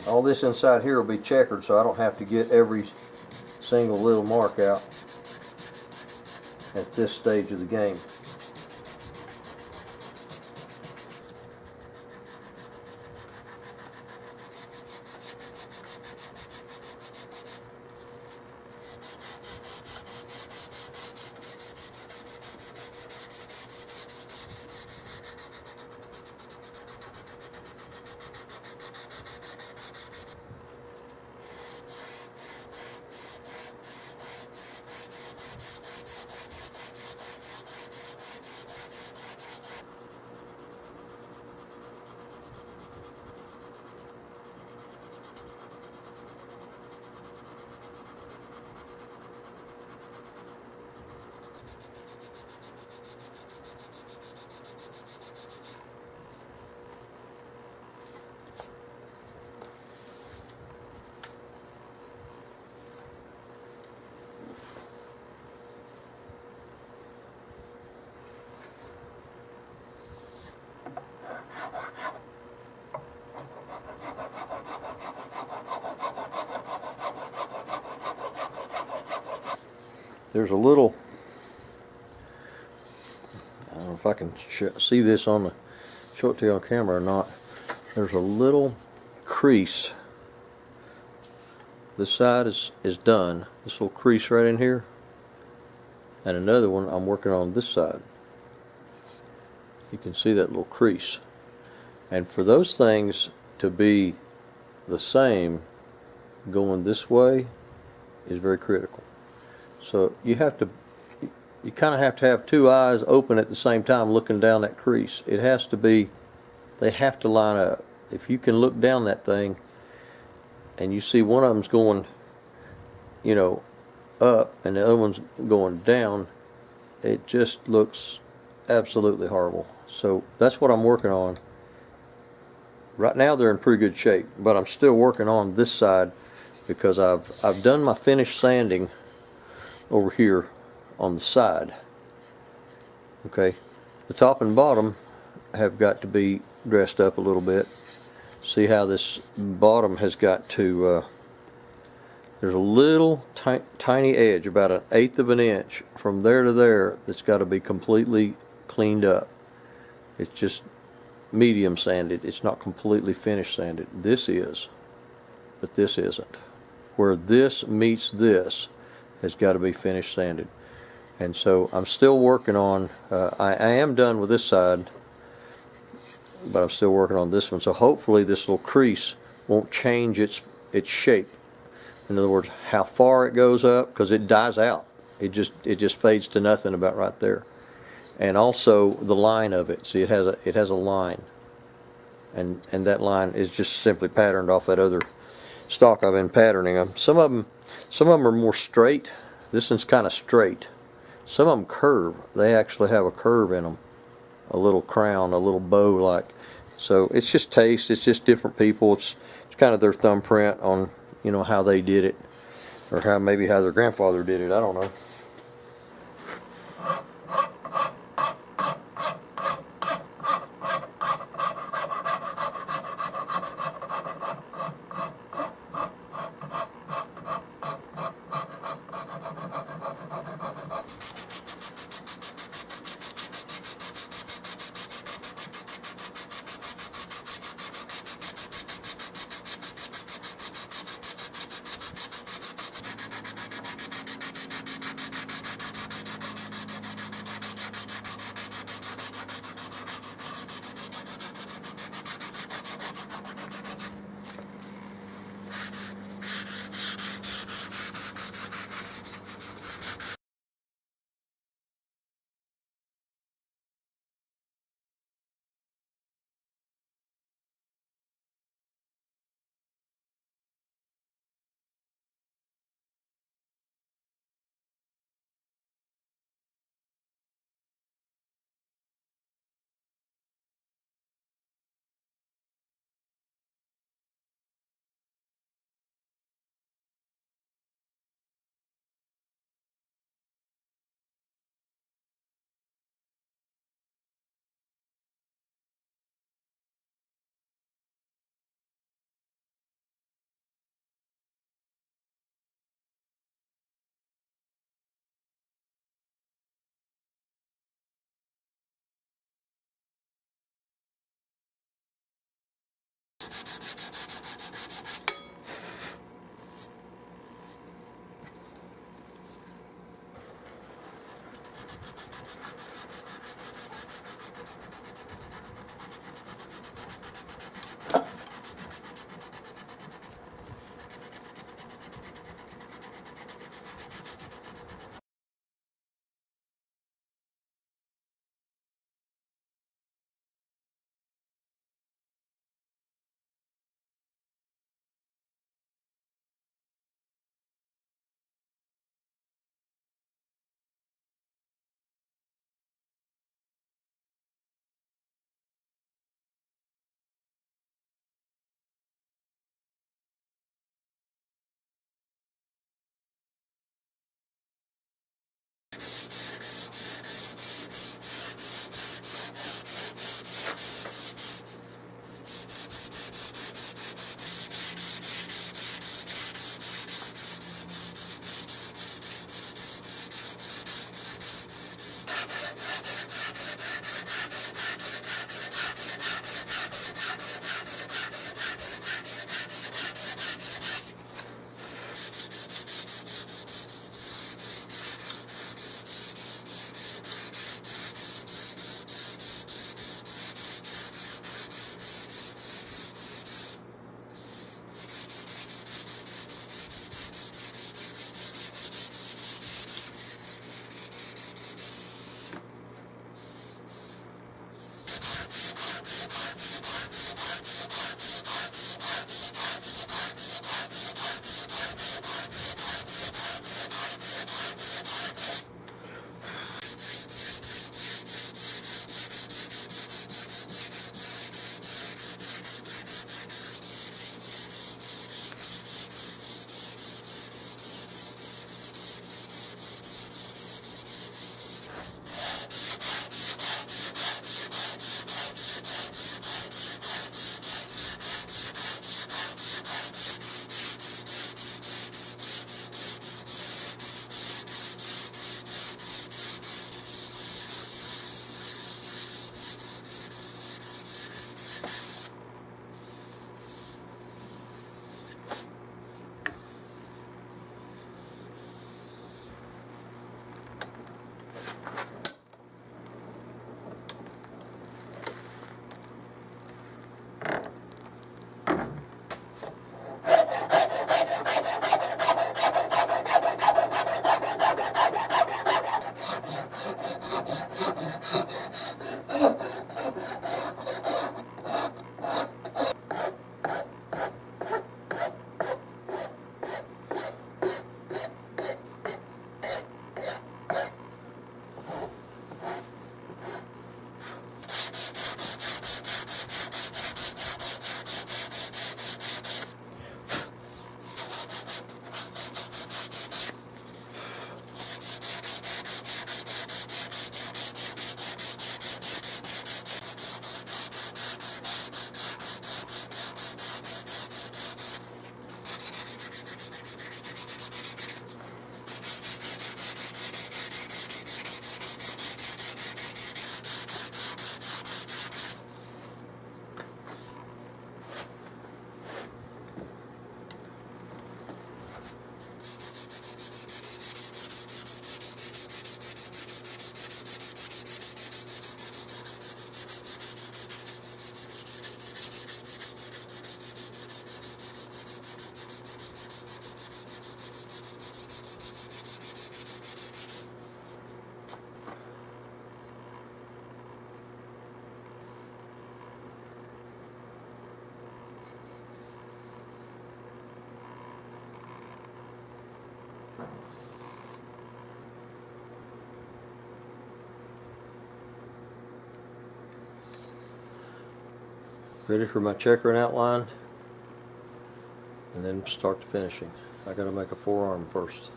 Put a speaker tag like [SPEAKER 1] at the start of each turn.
[SPEAKER 1] All this inside here will be checkered, so I don't have to get every single little mark out at this stage of the game. There's a little, I don't know if I can see this on the, show it to you on camera or not. There's a little crease. This side is done. This little crease right in here. And another one I'm working on this side. You can see that little crease. And for those things to be the same going this way is very critical. So you kind of have to have two eyes open at the same time looking down that crease. It has to be, they have to line up. If you can look down that thing and you see one of them's going, you know, up and the other one's going down, it just looks absolutely horrible. So that's what I'm working on. Right now they're in pretty good shape, but I'm still working on this side because I've done my finish sanding over here on the side. Okay, the top and bottom have got to be dressed up a little bit. See how this bottom has got to, there's a little tiny edge, about 1/8 of an inch from there to there, that's got to be completely cleaned up. It's just medium sanded. It's not completely finish sanded. This is, but this isn't. Where this meets this has got to be finish sanded. And so I'm still working on, I am done with this side, but I'm still working on this one. So hopefully this little crease won't change its shape. In other words, how far it goes up, because it dies out. It just fades to nothing about right there. And also the line of it. See, it has a line, and that line is just simply patterned off that other stock I've been patterning them. Some of them are more straight. This one's kind of straight. Some of them curve. They actually have a curve in them, a little crown, a little bow like. So it's just taste. It's just different people. It's kind of their thumbprint on, you know, how they did it, or maybe how their grandfather did it. I don't know. Ready for my checkering outline, and then start the finishing. I gotta make a forearm first.